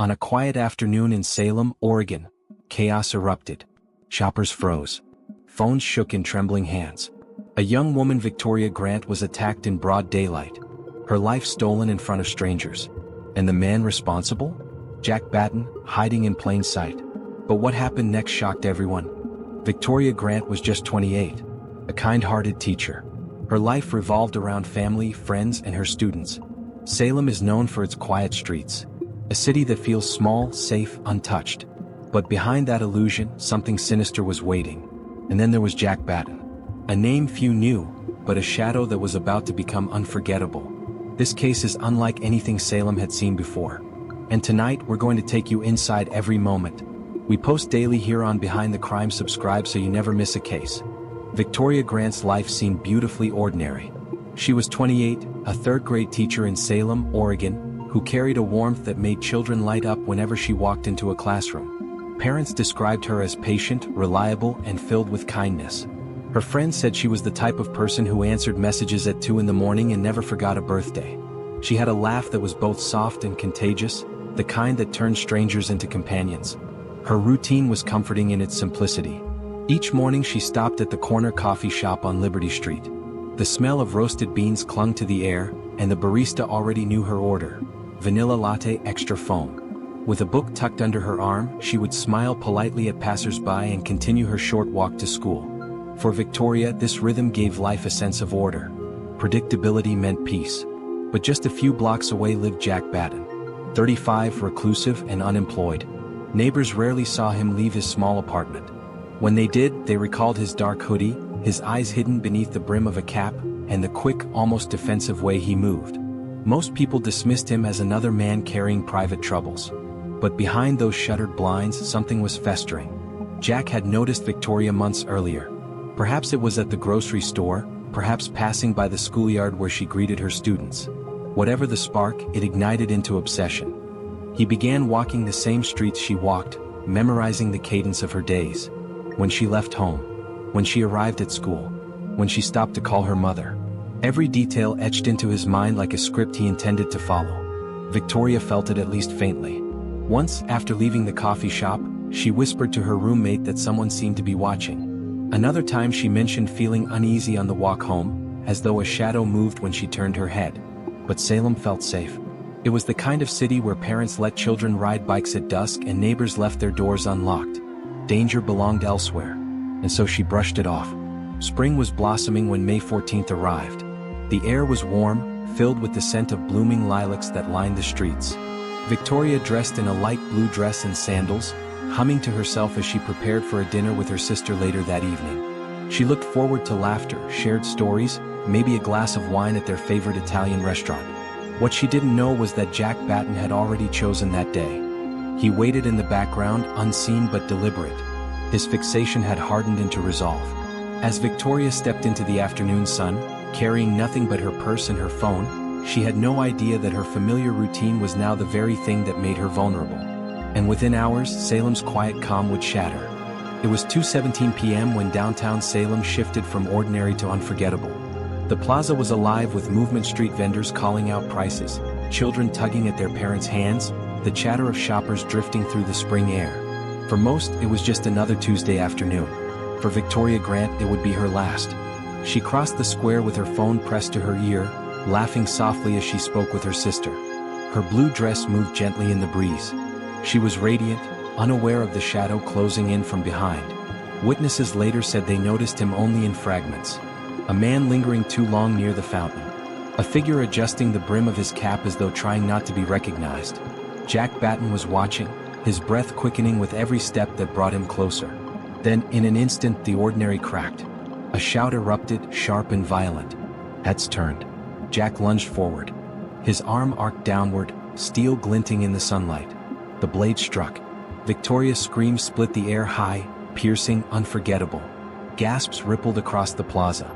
On a quiet afternoon in Salem, Oregon, chaos erupted. Shoppers froze. Phones shook in trembling hands. A young woman, Victoria Grant, was attacked in broad daylight. Her life stolen in front of strangers. And the man responsible? Jack Batten, hiding in plain sight. But what happened next shocked everyone. Victoria Grant was just 28, a kind-hearted teacher. Her life revolved around family, friends, and her students. Salem is known for its quiet streets. A city that feels small, safe, untouched. But behind that illusion, something sinister was waiting. And then there was Jack Batten. A name few knew, but a shadow that was about to become unforgettable. This case is unlike anything Salem had seen before. And tonight, we're going to take you inside every moment. We post daily here on Behind the Crime. Subscribe so you never miss a case. Victoria Grant's life seemed beautifully ordinary. She was 28, a third-grade teacher in Salem, Oregon, who carried a warmth that made children light up whenever she walked into a classroom. Parents described her as patient, reliable, and filled with kindness. Her friends said she was the type of person who answered messages at 2 in the morning and never forgot a birthday. She had a laugh that was both soft and contagious, the kind that turned strangers into companions. Her routine was comforting in its simplicity. Each morning she stopped at the corner coffee shop on Liberty Street. The smell of roasted beans clung to the air, and the barista already knew her order: vanilla latte, extra foam. With a book tucked under her arm, she would smile politely at passers-by and continue her short walk to school. For Victoria, this rhythm gave life a sense of order. Predictability meant peace. But just a few blocks away lived Jack Batten, 35, reclusive and unemployed. Neighbors rarely saw him leave his small apartment. When they did, they recalled his dark hoodie, his eyes hidden beneath the brim of a cap, and the quick, almost defensive way he moved. Most people dismissed him as another man carrying private troubles. But behind those shuttered blinds, something was festering. Jack had noticed Victoria months earlier. Perhaps it was at the grocery store, perhaps passing by the schoolyard where she greeted her students. Whatever the spark, it ignited into obsession. He began walking the same streets she walked, memorizing the cadence of her days. When she left home, when she arrived at school, when she stopped to call her mother. Every detail etched into his mind like a script he intended to follow. Victoria felt it at least faintly. Once, after leaving the coffee shop, she whispered to her roommate that someone seemed to be watching. Another time she mentioned feeling uneasy on the walk home, as though a shadow moved when she turned her head. But Salem felt safe. It was the kind of city where parents let children ride bikes at dusk and neighbors left their doors unlocked. Danger belonged elsewhere, and so she brushed it off. Spring was blossoming when May 14th arrived. The air was warm, filled with the scent of blooming lilacs that lined the streets. Victoria, dressed in a light blue dress and sandals, humming to herself as she prepared for a dinner with her sister later that evening. She looked forward to laughter, shared stories, maybe a glass of wine at their favorite Italian restaurant. What she didn't know was that Jack Batten had already chosen that day. He waited in the background, unseen but deliberate. His fixation had hardened into resolve. As Victoria stepped into the afternoon sun, carrying nothing but her purse and her phone, she had no idea that her familiar routine was now the very thing that made her vulnerable. And within hours, Salem's quiet calm would shatter. It was 2:17 p.m. when downtown Salem shifted from ordinary to unforgettable. The plaza was alive with movement, street vendors calling out prices, children tugging at their parents' hands, the chatter of shoppers drifting through the spring air. For most, it was just another Tuesday afternoon. For Victoria Grant, it would be her last. She crossed the square with her phone pressed to her ear, laughing softly as she spoke with her sister. Her blue dress moved gently in the breeze. She was radiant, unaware of the shadow closing in from behind. Witnesses later said they noticed him only in fragments. A man lingering too long near the fountain. A figure adjusting the brim of his cap as though trying not to be recognized. Jack Batten was watching, his breath quickening with every step that brought him closer. Then, in an instant, the ordinary cracked. A shout erupted, sharp and violent. Heads turned. Jack lunged forward. His arm arced downward, steel glinting in the sunlight. The blade struck. Victoria's scream split the air, high, piercing, unforgettable. Gasps rippled across the plaza.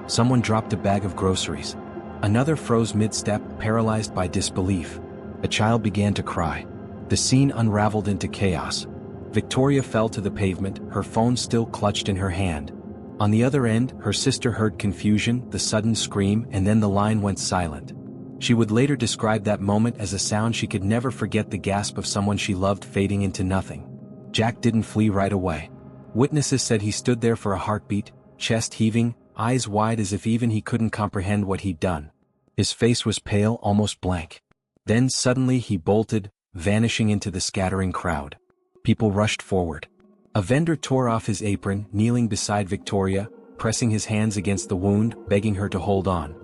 Someone dropped a bag of groceries. Another froze mid-step, paralyzed by disbelief. A child began to cry. The scene unraveled into chaos. Victoria fell to the pavement, her phone still clutched in her hand. On the other end, her sister heard confusion, the sudden scream, and then the line went silent. She would later describe that moment as a sound she could never forget, the gasp of someone she loved fading into nothing. Jack didn't flee right away. Witnesses said he stood there for a heartbeat, chest heaving, eyes wide as if even he couldn't comprehend what he'd done. His face was pale, almost blank. Then suddenly he bolted, vanishing into the scattering crowd. People rushed forward. A vendor tore off his apron, kneeling beside Victoria, pressing his hands against the wound, begging her to hold on.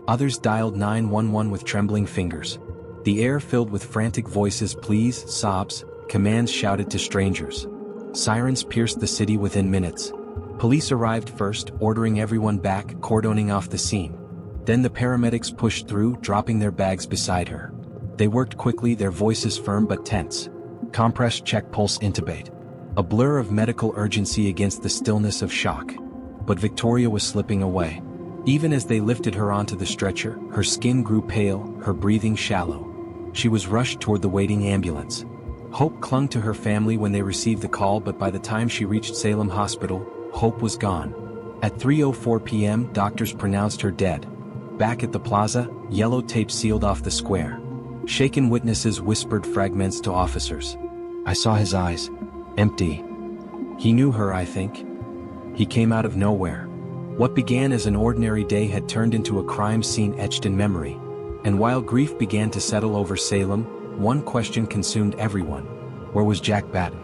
Others dialed 911 with trembling fingers. The air filled with frantic voices, pleas, sobs, commands shouted to strangers. Sirens pierced the city within minutes. Police arrived first, ordering everyone back, cordoning off the scene. Then the paramedics pushed through, dropping their bags beside her. They worked quickly, their voices firm but tense. Compress, check pulse, intubate. A blur of medical urgency against the stillness of shock. But Victoria was slipping away. Even as they lifted her onto the stretcher, her skin grew pale, her breathing shallow. She was rushed toward the waiting ambulance. Hope clung to her family when they received the call, but by the time she reached Salem Hospital, hope was gone. At 3:04 p.m., doctors pronounced her dead. Back at the plaza, yellow tape sealed off the square. Shaken witnesses whispered fragments to officers. I saw his eyes. Empty. He knew her, I think. He came out of nowhere. What began as an ordinary day had turned into a crime scene etched in memory. And while grief began to settle over Salem, one question consumed everyone. Where was Jack Batten?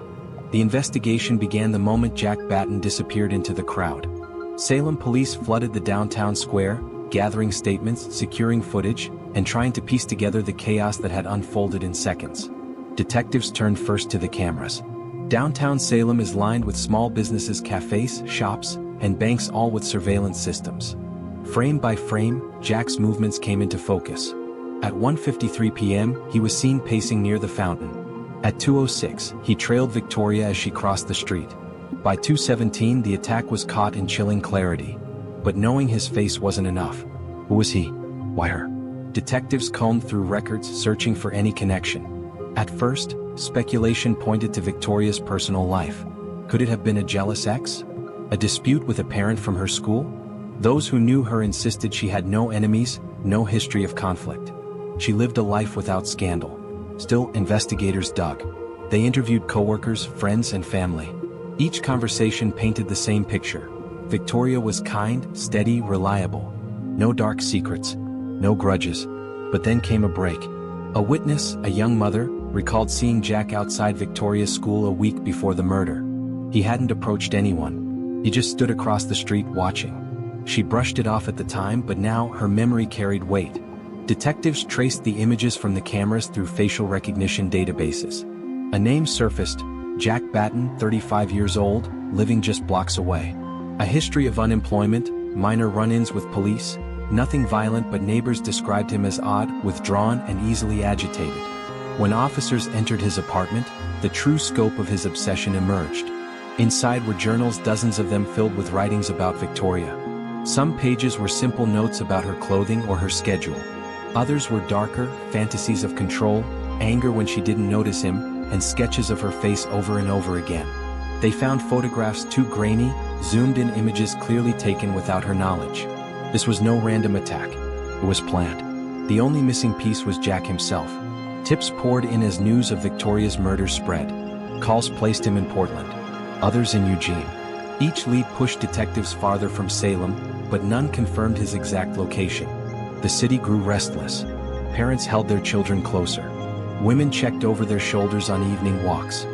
The investigation began the moment Jack Batten disappeared into the crowd. Salem police flooded the downtown square, gathering statements, securing footage, and trying to piece together the chaos that had unfolded in seconds. Detectives turned first to the cameras. Downtown Salem is lined with small businesses, cafes, shops, and banks, all with surveillance systems. Frame by frame, Jack's movements came into focus. At 1:53 p.m., he was seen pacing near the fountain. At 2:06, he trailed Victoria as she crossed the street. By 2:17, the attack was caught in chilling clarity. But knowing his face wasn't enough. Who was he? Why her? Detectives combed through records, searching for any connection. At first, speculation pointed to Victoria's personal life. Could it have been a jealous ex? A dispute with a parent from her school? Those who knew her insisted she had no enemies, no history of conflict. She lived a life without scandal. Still, investigators dug. They interviewed coworkers, friends, and family. Each conversation painted the same picture. Victoria was kind, steady, reliable. No dark secrets, no grudges. But then came a break. A witness, a young mother, recalled seeing Jack outside Victoria's school a week before the murder. He hadn't approached anyone. He just stood across the street watching. She brushed it off at the time, but now her memory carried weight. Detectives traced the images from the cameras through facial recognition databases. A name surfaced: Jack Batten, 35 years old, living just blocks away. A history of unemployment, minor run-ins with police, nothing violent, but neighbors described him as odd, withdrawn, and easily agitated. When officers entered his apartment, the true scope of his obsession emerged. Inside were journals, dozens of them filled with writings about Victoria. Some pages were simple notes about her clothing or her schedule. Others were darker, fantasies of control, anger when she didn't notice him, and sketches of her face over and over again. They found photographs too grainy, zoomed-in images clearly taken without her knowledge. This was no random attack. It was planned. The only missing piece was Jack himself. Tips poured in as news of Victoria's murder spread. Calls placed him in Portland. Others in Eugene. Each lead pushed detectives farther from Salem, but none confirmed his exact location. The city grew restless. Parents held their children closer. Women checked over their shoulders on evening walks.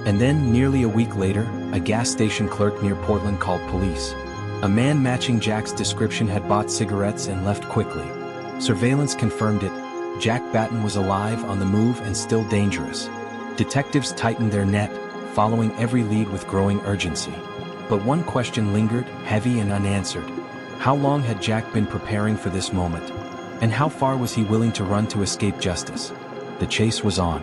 And then, nearly a week later, a gas station clerk near Portland called police. A man matching Jack's description had bought cigarettes and left quickly. Surveillance confirmed it. Jack Batten was alive, on the move, and still dangerous. Detectives tightened their net, following every lead with growing urgency. But one question lingered, heavy and unanswered. How long had Jack been preparing for this moment? And how far was he willing to run to escape justice? The chase was on.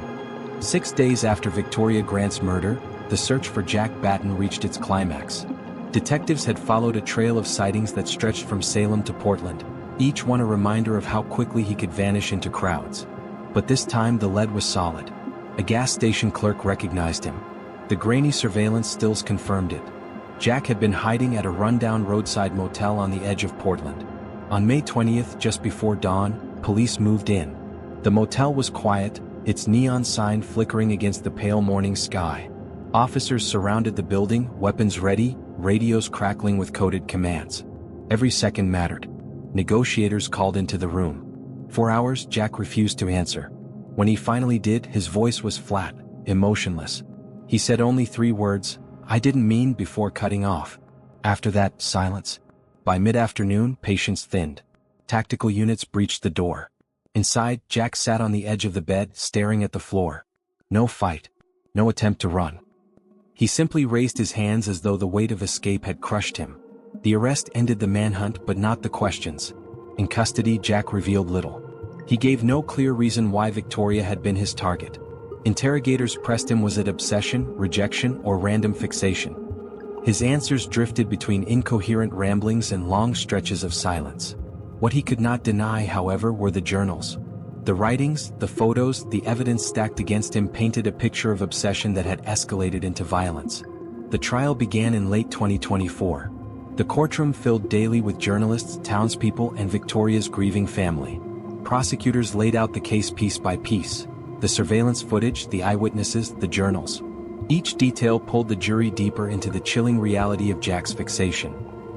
6 days after Victoria Grant's murder, the search for Jack Batten reached its climax. Detectives had followed a trail of sightings that stretched from Salem to Portland, each one a reminder of how quickly he could vanish into crowds. But this time the lead was solid. A gas station clerk recognized him. The grainy surveillance stills confirmed it. Jack had been hiding at a rundown roadside motel on the edge of Portland. On May 20th, just before dawn, police moved in. The motel was quiet, its neon sign flickering against the pale morning sky. Officers surrounded the building, weapons ready, radios crackling with coded commands. Every second mattered. Negotiators called into the room. For hours, Jack refused to answer. When he finally did, his voice was flat, emotionless. He said only 3 words, "I didn't mean," before cutting off. After that, silence. By mid-afternoon, patience thinned. Tactical units breached the door. Inside, Jack sat on the edge of the bed, staring at the floor. No fight. No attempt to run. He simply raised his hands as though the weight of escape had crushed him. The arrest ended the manhunt, but not the questions. In custody, Jack revealed little. He gave no clear reason why Victoria had been his target. Interrogators pressed him, was it obsession, rejection, or random fixation? His answers drifted between incoherent ramblings and long stretches of silence. What he could not deny, however, were the journals. The writings, the photos, the evidence stacked against him painted a picture of obsession that had escalated into violence. The trial began in late 2024. The courtroom filled daily with journalists, townspeople, and Victoria's grieving family. Prosecutors laid out the case piece by piece. The surveillance footage, the eyewitnesses, the journals. Each detail pulled the jury deeper into the chilling reality of Jack's fixation.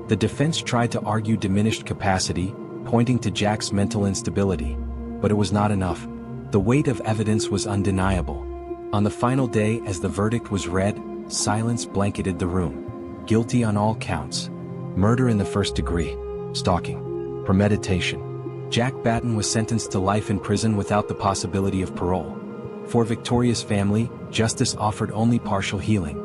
The defense tried to argue diminished capacity, pointing to Jack's mental instability. But it was not enough. The weight of evidence was undeniable. On the final day, as the verdict was read, silence blanketed the room. Guilty on all counts. Murder in the first degree. Stalking. Premeditation. Jack Batten was sentenced to life in prison without the possibility of parole. For Victoria's family, justice offered only partial healing.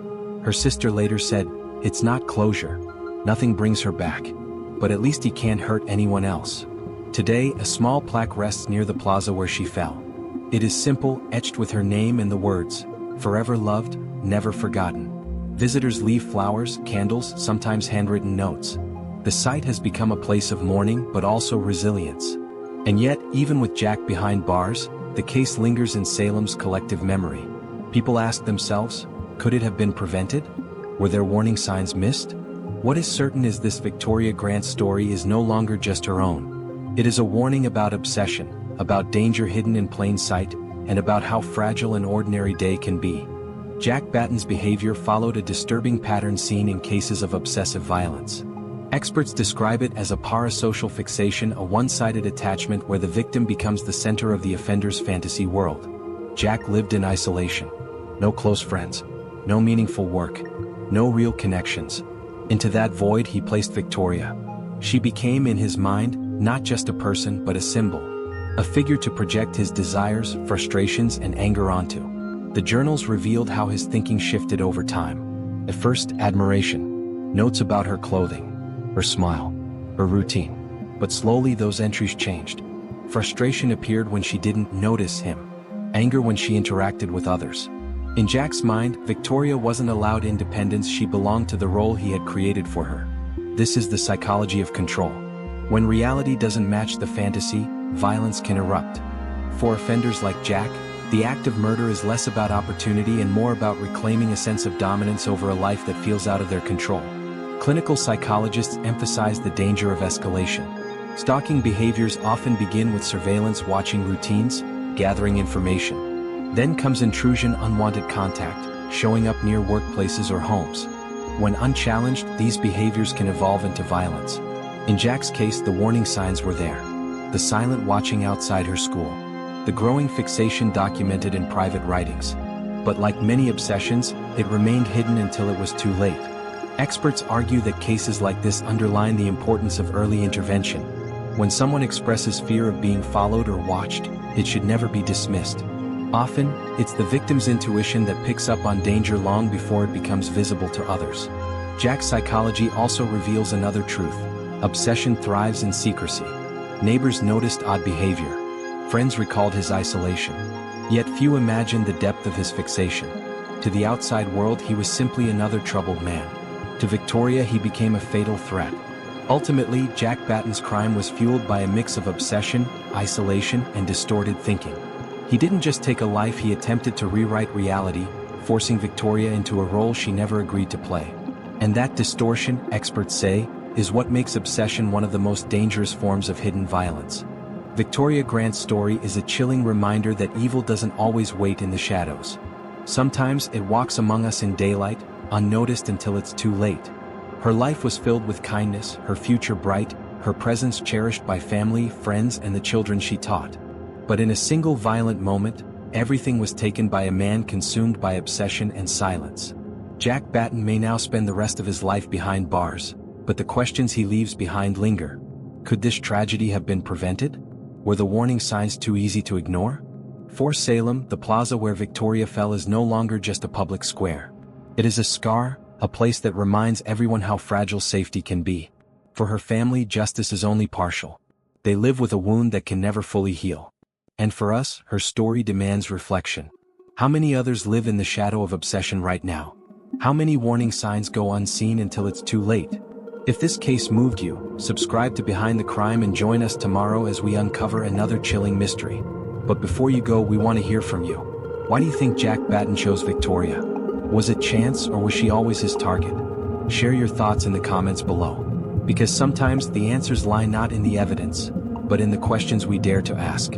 Her sister later said, "It's not closure. Nothing brings her back. But at least he can't hurt anyone else." Today, a small plaque rests near the plaza where she fell. It is simple, etched with her name and the words, "Forever loved, never forgotten." Visitors leave flowers, candles, sometimes handwritten notes. The site has become a place of mourning but also resilience. And yet, even with Jack behind bars, the case lingers in Salem's collective memory. People ask themselves, could it have been prevented? Were there warning signs missed? What is certain is this: Victoria Grant's story is no longer just her own. It is a warning about obsession, about danger hidden in plain sight, and about how fragile an ordinary day can be. Jack Batten's behavior followed a disturbing pattern seen in cases of obsessive violence. Experts describe it as a parasocial fixation, a one-sided attachment where the victim becomes the center of the offender's fantasy world. Jack lived in isolation. No close friends. No meaningful work. No real connections. Into that void he placed Victoria. She became, in his mind, not just a person but a symbol. A figure to project his desires, frustrations, and anger onto. The journals revealed how his thinking shifted over time. At first, admiration. Notes about her clothing. Her smile. Her routine. But slowly those entries changed. Frustration appeared when she didn't notice him. Anger when she interacted with others. In Jack's mind, Victoria wasn't allowed independence, she belonged to the role he had created for her. This is the psychology of control. When reality doesn't match the fantasy, violence can erupt. For offenders like Jack, the act of murder is less about opportunity and more about reclaiming a sense of dominance over a life that feels out of their control. Clinical psychologists emphasize the danger of escalation. Stalking behaviors often begin with surveillance, watching routines, gathering information. Then comes intrusion, unwanted contact, showing up near workplaces or homes. When unchallenged, these behaviors can evolve into violence. In Jack's case, the warning signs were there. The silent watching outside her school. The growing fixation documented in private writings. But like many obsessions, it remained hidden until it was too late. Experts argue that cases like this underline the importance of early intervention. When someone expresses fear of being followed or watched, it should never be dismissed. Often, it's the victim's intuition that picks up on danger long before it becomes visible to others. Jack's psychology also reveals another truth. Obsession thrives in secrecy. Neighbors noticed odd behavior. Friends recalled his isolation. Yet few imagined the depth of his fixation. To the outside world, he was simply another troubled man. To Victoria, he became a fatal threat. Ultimately, Jack Batten's crime was fueled by a mix of obsession, isolation, and distorted thinking. He didn't just take a life, he attempted to rewrite reality, forcing Victoria into a role she never agreed to play. And that distortion, experts say, is what makes obsession one of the most dangerous forms of hidden violence. Victoria Grant's story is a chilling reminder that evil doesn't always wait in the shadows. Sometimes it walks among us in daylight, unnoticed until it's too late. Her life was filled with kindness, her future bright, her presence cherished by family, friends, and the children she taught. But in a single violent moment, everything was taken by a man consumed by obsession and silence. Jack Batten may now spend the rest of his life behind bars, but the questions he leaves behind linger. Could this tragedy have been prevented? Were the warning signs too easy to ignore? For Salem, the plaza where Victoria fell is no longer just a public square. It is a scar, a place that reminds everyone how fragile safety can be. For her family, justice is only partial. They live with a wound that can never fully heal. And for us, her story demands reflection. How many others live in the shadow of obsession right now? How many warning signs go unseen until it's too late? If this case moved you, subscribe to Behind the Crime and join us tomorrow as we uncover another chilling mystery. But before you go, we want to hear from you. Why do you think Jack Batten chose Victoria? Was it chance, or was she always his target? Share your thoughts in the comments below. Because sometimes the answers lie not in the evidence, but in the questions we dare to ask.